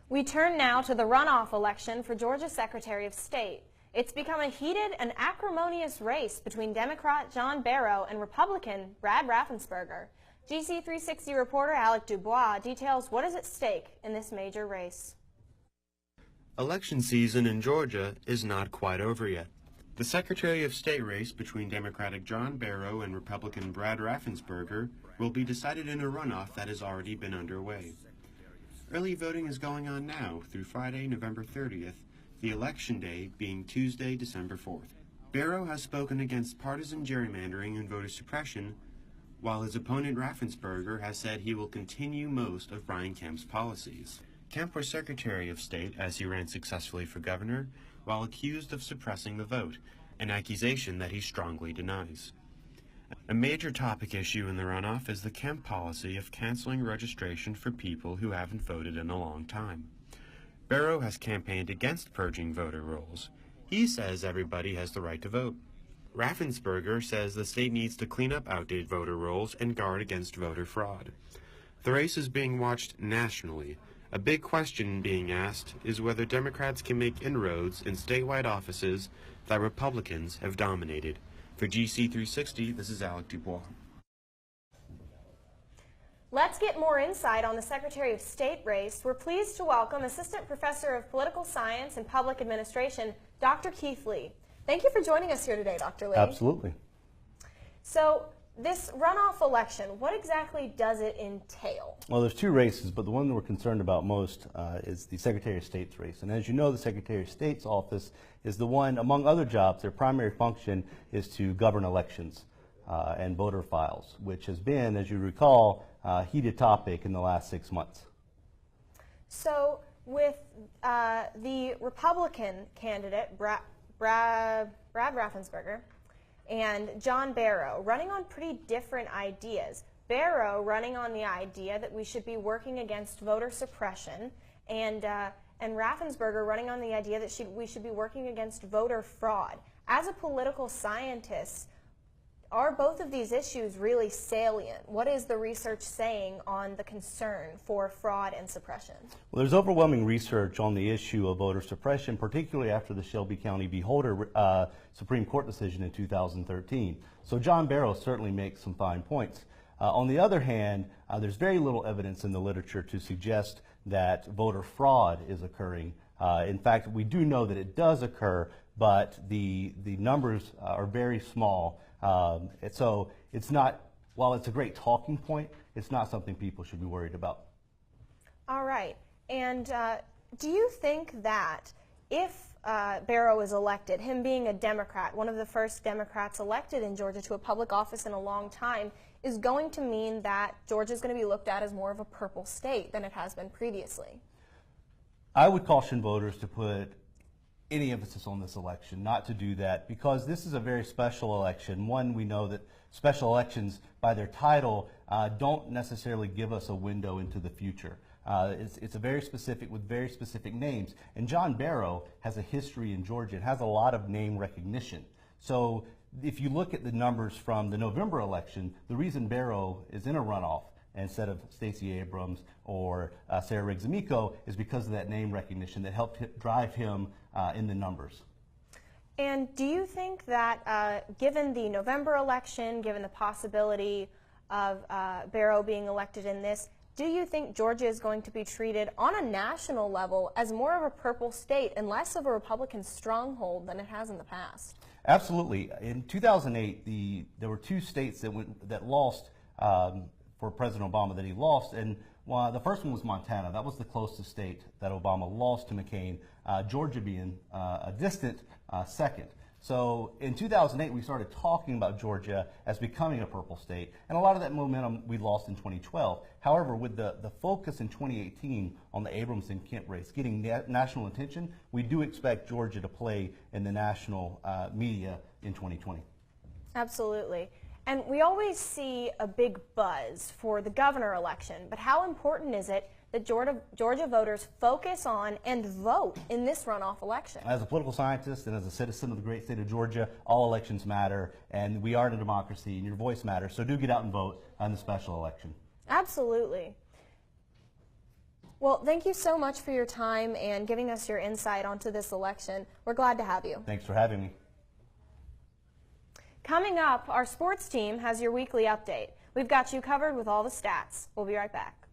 We turn now to the runoff election for Georgia Secretary of State. It's become a heated and acrimonious race between Democrat John Barrow and Republican Brad Raffensperger. GC360 reporter Alec Dubois details what is at stake in this major race. Election season in Georgia is not quite over yet. The Secretary of State race between Democratic John Barrow and Republican Brad Raffensperger will be decided in a runoff that has already been underway. Early voting is going on now through Friday, November 30th, the election day being Tuesday, December 4th. Barrow has spoken against partisan gerrymandering and voter suppression, while his opponent Raffensperger has said he will continue most of Brian Kemp's policies. Kemp was Secretary of State as he ran successfully for governor, while accused of suppressing the vote, an accusation that he strongly denies. A major topic issue in the runoff is the Kemp policy of canceling registration for people who haven't voted in a long time. Barrow has campaigned against purging voter rolls. He says everybody has the right to vote. Raffensperger says the state needs to clean up outdated voter rolls and guard against voter fraud. The race is being watched nationally. A big question being asked is whether Democrats can make inroads in statewide offices that Republicans have dominated. For GC360, this is Alec Dubois. Let's get more insight on the Secretary of State race. We're pleased to welcome Assistant Professor of Political Science and Public Administration, Dr. Keith Lee. Thank you for joining us here today, Dr. Lee. Absolutely. So, this runoff election, what exactly does it entail? Well, there's two races, but the one that we're concerned about most is the Secretary of State's race. And as you know, the Secretary of State's office is the one, among other jobs, their primary function is to govern elections and voter files, which has been, as you recall, a heated topic in the last 6 months. So, with the Republican candidate, Brad Raffensperger, and John Barrow running on pretty different ideas. Barrow running on the idea that we should be working against voter suppression, and Raffensperger running on the idea that we should be working against voter fraud. As a political scientist, are both of these issues really salient? What is the research saying on the concern for fraud and suppression? Well, there's overwhelming research on the issue of voter suppression, particularly after the Shelby County v. Holder Supreme Court decision in 2013. So John Barrow certainly makes some fine points. On the other hand, there's very little evidence in the literature to suggest that voter fraud is occurring. In fact, we do know that it does occur, but the numbers are very small. So it's not, while it's a great talking point, it's not something people should be worried about. All right. And do you think that if Barrow is elected, him being a Democrat, one of the first Democrats elected in Georgia to a public office in a long time, is going to mean that Georgia is going to be looked at as more of a purple state than it has been previously? I would caution voters to put any emphasis on this election, not to do that, because this is a very special election. One, we know that special elections, by their title, don't necessarily give us a window into the future. It's a very specific, with very specific names. And John Barrow has a history in Georgia. It has a lot of name recognition. So if you look at the numbers from the November election, the reason Barrow is in a runoff instead of Stacey Abrams or Sarah Riggs Amico is because of that name recognition that helped drive him in the numbers. And do you think that given the November election, given the possibility of Barrow being elected in this, do you think Georgia is going to be treated on a national level as more of a purple state and less of a Republican stronghold than it has in the past? Absolutely. In 2008, there were two states that lost for President Obama that he lost, and the first one was Montana. That was the closest state that Obama lost to McCain, Georgia being a distant second. So in 2008, we started talking about Georgia as becoming a purple state, and a lot of that momentum we lost in 2012. However, with the focus in 2018 on the Abrams and Kemp race getting national attention, we do expect Georgia to play in the national media in 2020. Absolutely. And we always see a big buzz for the governor election, but how important is it that Georgia voters focus on and vote in this runoff election? As a political scientist and as a citizen of the great state of Georgia, all elections matter, and we are in a democracy, and your voice matters, so do get out and vote on the special election. Absolutely. Well, thank you so much for your time and giving us your insight onto this election. We're glad to have you. Thanks for having me. Coming up, our sports team has your weekly update. We've got you covered with all the stats. We'll be right back.